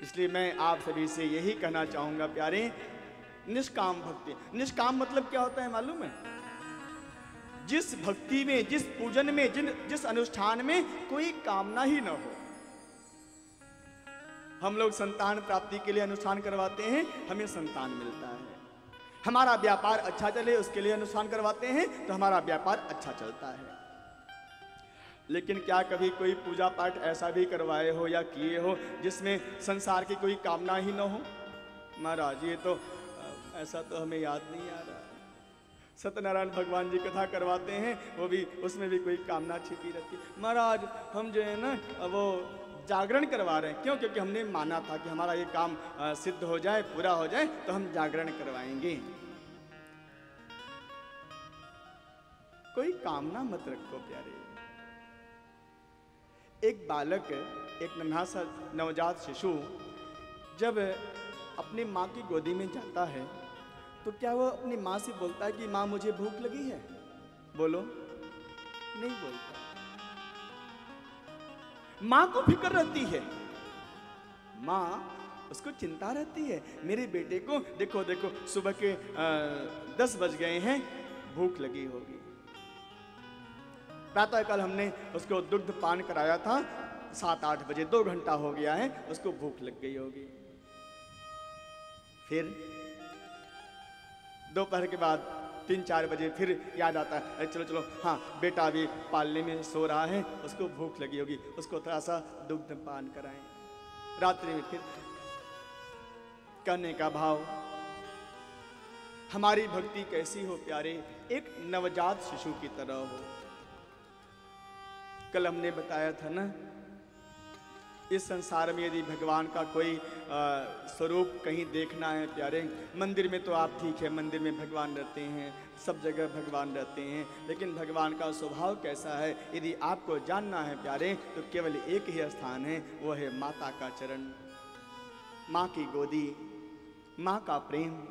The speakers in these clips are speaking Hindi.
इसलिए मैं आप सभी से यही कहना चाहूंगा प्यारे, निष्काम भक्ति। निष्काम मतलब क्या होता है मालूम है? जिस भक्ति में, जिस पूजन में, जिस अनुष्ठान में कोई कामना ही न हो। हम लोग संतान प्राप्ति के लिए अनुष्ठान करवाते हैं, हमें संतान मिलता है। हमारा व्यापार अच्छा चले उसके लिए अनुष्ठान करवाते हैं तो हमारा व्यापार अच्छा चलता है। लेकिन क्या कभी कोई पूजा पाठ ऐसा भी करवाए हो या किए हो जिसमें संसार की कोई कामना ही न हो? महाराज ये तो ऐसा तो हमें याद नहीं आ रहा। सत्यनारायण भगवान जी कथा करवाते हैं, वो भी, उसमें भी कोई कामना छिपी रहती। महाराज हम जो है ना वो जागरण करवा रहे हैं। क्यों? क्योंकि हमने माना था कि हमारा ये काम सिद्ध हो जाए, पूरा हो जाए तो हम जागरण करवाएंगे। कोई कामना मत रखो प्यारे। एक बालक, एक नन्हा सा नवजात शिशु जब अपनी माँ की गोदी में जाता है तो क्या वो अपनी माँ से बोलता है कि माँ मुझे भूख लगी है? बोलो, नहीं बोलता। माँ को फिक्र रहती है, माँ उसको चिंता रहती है, मेरे बेटे को देखो देखो सुबह के 10 बज गए हैं, भूख लगी होगी। प्रातःकाल हमने उसको दुग्ध पान कराया था, 7-8 बजे, 2 घंटा हो गया है, उसको भूख लग गई होगी। फिर दोपहर के बाद 3-4 बजे फिर याद आता है, अरे चलो चलो, हाँ बेटा अभी पालने में सो रहा है, उसको भूख लगी होगी, उसको थोड़ा सा दुग्ध पान कराएं। रात्रि में फिर कहने का भाव। हमारी भक्ति कैसी हो प्यारे? एक नवजात शिशु की तरह हो। कल हमने बताया था ना, इस संसार में यदि भगवान का कोई स्वरूप कहीं देखना है प्यारे, मंदिर में तो आप ठीक है, मंदिर में भगवान रहते हैं, सब जगह भगवान रहते हैं, लेकिन भगवान का स्वभाव कैसा है यदि आपको जानना है प्यारे, तो केवल एक ही स्थान है, वो है माता का चरण, माँ की गोदी, माँ का प्रेम।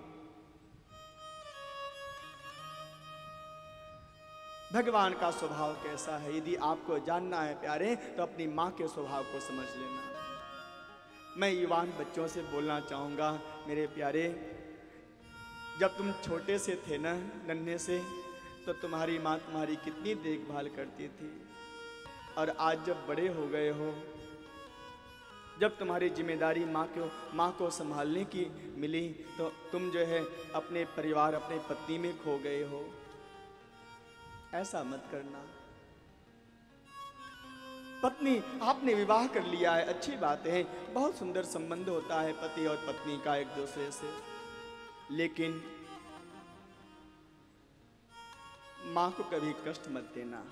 भगवान का स्वभाव कैसा है यदि आपको जानना है प्यारे, तो अपनी माँ के स्वभाव को समझ लेना। मैं युवान बच्चों से बोलना चाहूँगा, मेरे प्यारे, जब तुम छोटे से थे ना, नन्हे से, तो तुम्हारी माँ तुम्हारी कितनी देखभाल करती थी, और आज जब बड़े हो गए हो, जब तुम्हारी जिम्मेदारी माँ को संभालने की मिली, तो तुम जो है अपने परिवार, अपने पत्नी में खो गए हो। ऐसा मत करना। पत्नी, आपने विवाह कर लिया है, अच्छी बात है, बहुत सुंदर संबंध होता है पति और पत्नी का एक दूसरे से, लेकिन मां को कभी कष्ट मत देना।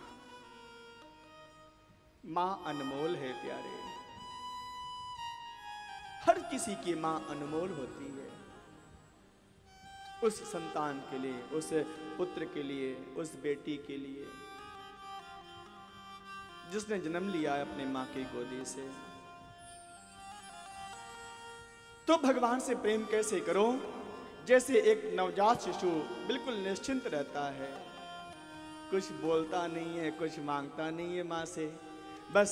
मां अनमोल है प्यारे, हर किसी की मां अनमोल होती है। उस संतान के लिए, उस पुत्र के लिए, उस बेटी के लिए जिसने जन्म लिया है अपने मां की गोदी से। तो भगवान से प्रेम कैसे करो? जैसे एक नवजात शिशु बिल्कुल निश्चिंत रहता है, कुछ बोलता नहीं है, कुछ मांगता नहीं है मां से, बस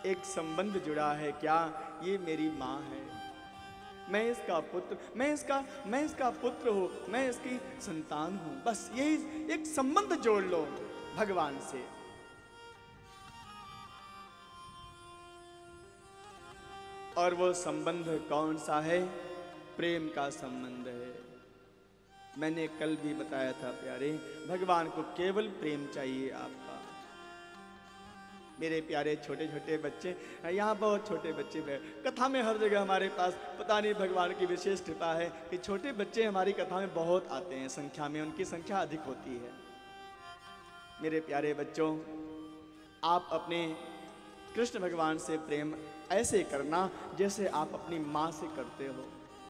एक संबंध जुड़ा है, क्या ये मेरी मां है, मैं इसका पुत्र, मैं इसका पुत्र हूं, मैं इसकी संतान हूं, बस यही एक संबंध जोड़ लो भगवान से। और वो संबंध कौन सा है? प्रेम का संबंध है। मैंने कल भी बताया था प्यारे, भगवान को केवल प्रेम चाहिए आपका। मेरे प्यारे छोटे छोटे बच्चे, यहाँ बहुत छोटे बच्चे हैं, कथा में हर जगह हमारे पास, पता नहीं भगवान की विशेष कृपा है कि छोटे बच्चे हमारी कथा में बहुत आते हैं, संख्या में उनकी संख्या अधिक होती है। मेरे प्यारे बच्चों, आप अपने कृष्ण भगवान से प्रेम ऐसे करना जैसे आप अपनी माँ से करते हो।